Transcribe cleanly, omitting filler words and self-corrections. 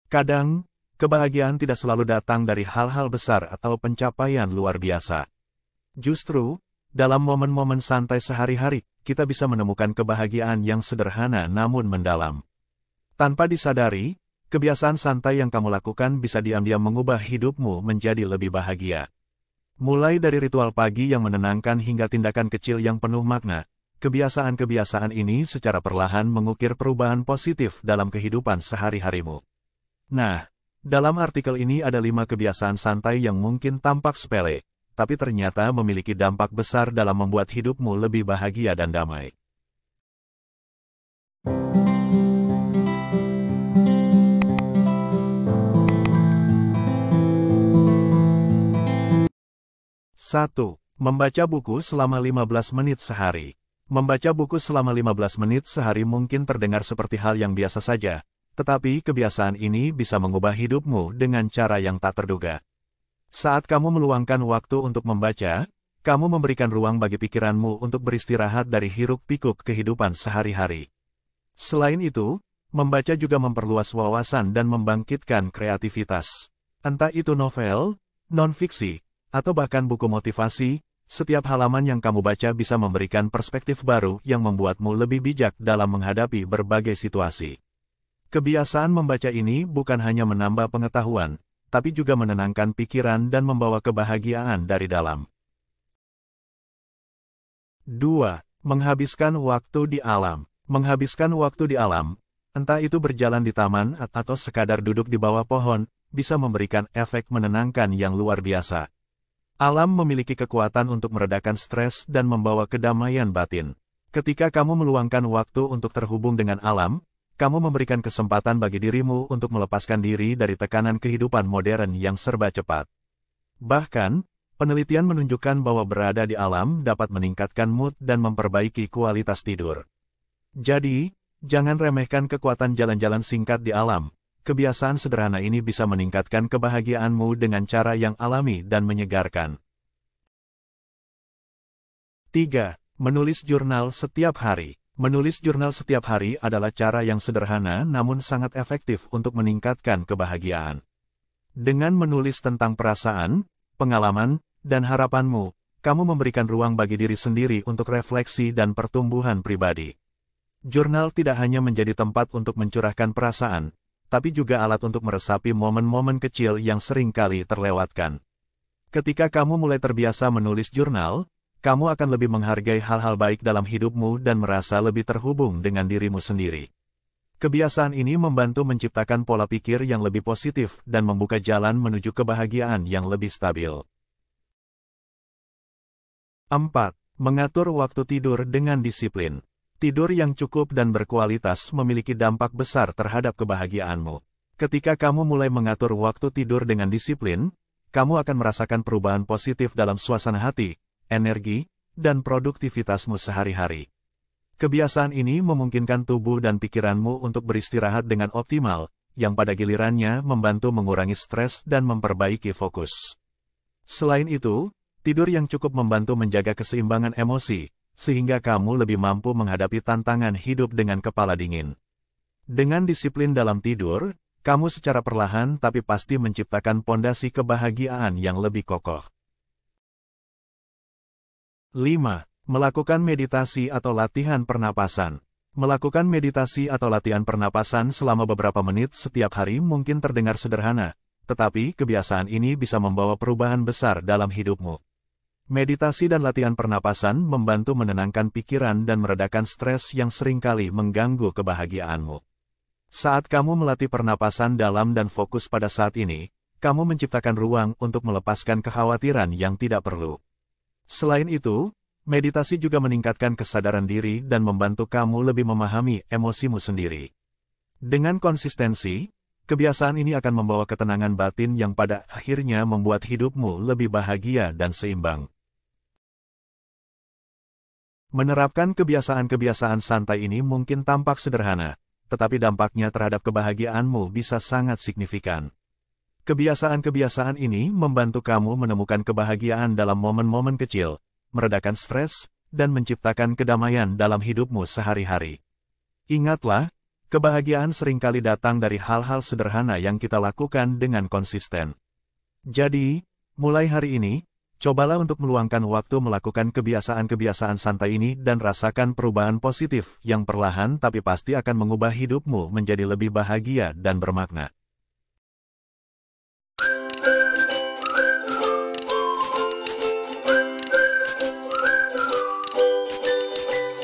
Kadang, kebahagiaan tidak selalu datang dari hal-hal besar atau pencapaian luar biasa. Justru, dalam momen-momen santai sehari-hari, kita bisa menemukan kebahagiaan yang sederhana namun mendalam. Tanpa disadari, kebiasaan santai yang kamu lakukan bisa diam-diam mengubah hidupmu menjadi lebih bahagia. Mulai dari ritual pagi yang menenangkan hingga tindakan kecil yang penuh makna, kebiasaan-kebiasaan ini secara perlahan mengukir perubahan positif dalam kehidupan sehari-harimu. Nah, dalam artikel ini ada 5 kebiasaan santai yang mungkin tampak sepele, tapi ternyata memiliki dampak besar dalam membuat hidupmu lebih bahagia dan damai. Satu, membaca buku selama 15 menit sehari. Membaca buku selama 15 menit sehari mungkin terdengar seperti hal yang biasa saja, tetapi kebiasaan ini bisa mengubah hidupmu dengan cara yang tak terduga. Saat kamu meluangkan waktu untuk membaca, kamu memberikan ruang bagi pikiranmu untuk beristirahat dari hiruk-pikuk kehidupan sehari-hari. Selain itu, membaca juga memperluas wawasan dan membangkitkan kreativitas. Entah itu novel, non-fiksi, atau bahkan buku motivasi, setiap halaman yang kamu baca bisa memberikan perspektif baru yang membuatmu lebih bijak dalam menghadapi berbagai situasi. Kebiasaan membaca ini bukan hanya menambah pengetahuan, tapi juga menenangkan pikiran dan membawa kebahagiaan dari dalam. 2. Menghabiskan waktu di alam. Menghabiskan waktu di alam, entah itu berjalan di taman atau sekadar duduk di bawah pohon, bisa memberikan efek menenangkan yang luar biasa. Alam memiliki kekuatan untuk meredakan stres dan membawa kedamaian batin. Ketika kamu meluangkan waktu untuk terhubung dengan alam, kamu memberikan kesempatan bagi dirimu untuk melepaskan diri dari tekanan kehidupan modern yang serba cepat. Bahkan, penelitian menunjukkan bahwa berada di alam dapat meningkatkan mood dan memperbaiki kualitas tidur. Jadi, jangan remehkan kekuatan jalan-jalan singkat di alam. Kebiasaan sederhana ini bisa meningkatkan kebahagiaanmu dengan cara yang alami dan menyegarkan. 3. Menulis jurnal setiap hari. Menulis jurnal setiap hari adalah cara yang sederhana namun sangat efektif untuk meningkatkan kebahagiaan. Dengan menulis tentang perasaan, pengalaman, dan harapanmu, kamu memberikan ruang bagi diri sendiri untuk refleksi dan pertumbuhan pribadi. Jurnal tidak hanya menjadi tempat untuk mencurahkan perasaan, tapi juga alat untuk meresapi momen-momen kecil yang sering kali terlewatkan. Ketika kamu mulai terbiasa menulis jurnal, kamu akan lebih menghargai hal-hal baik dalam hidupmu dan merasa lebih terhubung dengan dirimu sendiri. Kebiasaan ini membantu menciptakan pola pikir yang lebih positif dan membuka jalan menuju kebahagiaan yang lebih stabil. 4. Mengatur waktu tidur dengan disiplin. Tidur yang cukup dan berkualitas memiliki dampak besar terhadap kebahagiaanmu. Ketika kamu mulai mengatur waktu tidur dengan disiplin, kamu akan merasakan perubahan positif dalam suasana hati, energi, dan produktivitasmu sehari-hari. Kebiasaan ini memungkinkan tubuh dan pikiranmu untuk beristirahat dengan optimal, yang pada gilirannya membantu mengurangi stres dan memperbaiki fokus. Selain itu, tidur yang cukup membantu menjaga keseimbangan emosi, sehingga kamu lebih mampu menghadapi tantangan hidup dengan kepala dingin. Dengan disiplin dalam tidur, kamu secara perlahan tapi pasti menciptakan pondasi kebahagiaan yang lebih kokoh. 5. Melakukan meditasi atau latihan pernapasan. Melakukan meditasi atau latihan pernapasan selama beberapa menit setiap hari mungkin terdengar sederhana, tetapi kebiasaan ini bisa membawa perubahan besar dalam hidupmu. Meditasi dan latihan pernapasan membantu menenangkan pikiran dan meredakan stres yang seringkali mengganggu kebahagiaanmu. Saat kamu melatih pernapasan dalam dan fokus pada saat ini, kamu menciptakan ruang untuk melepaskan kekhawatiran yang tidak perlu. Selain itu, meditasi juga meningkatkan kesadaran diri dan membantu kamu lebih memahami emosimu sendiri. Dengan konsistensi, kebiasaan ini akan membawa ketenangan batin yang pada akhirnya membuat hidupmu lebih bahagia dan seimbang. Menerapkan kebiasaan-kebiasaan santai ini mungkin tampak sederhana, tetapi dampaknya terhadap kebahagiaanmu bisa sangat signifikan. Kebiasaan-kebiasaan ini membantu kamu menemukan kebahagiaan dalam momen-momen kecil, meredakan stres, dan menciptakan kedamaian dalam hidupmu sehari-hari. Ingatlah, Kebahagiaan seringkali datang dari hal-hal sederhana yang kita lakukan dengan konsisten. Jadi, mulai hari ini, cobalah untuk meluangkan waktu melakukan kebiasaan-kebiasaan santai ini dan rasakan perubahan positif yang perlahan tapi pasti akan mengubah hidupmu menjadi lebih bahagia dan bermakna.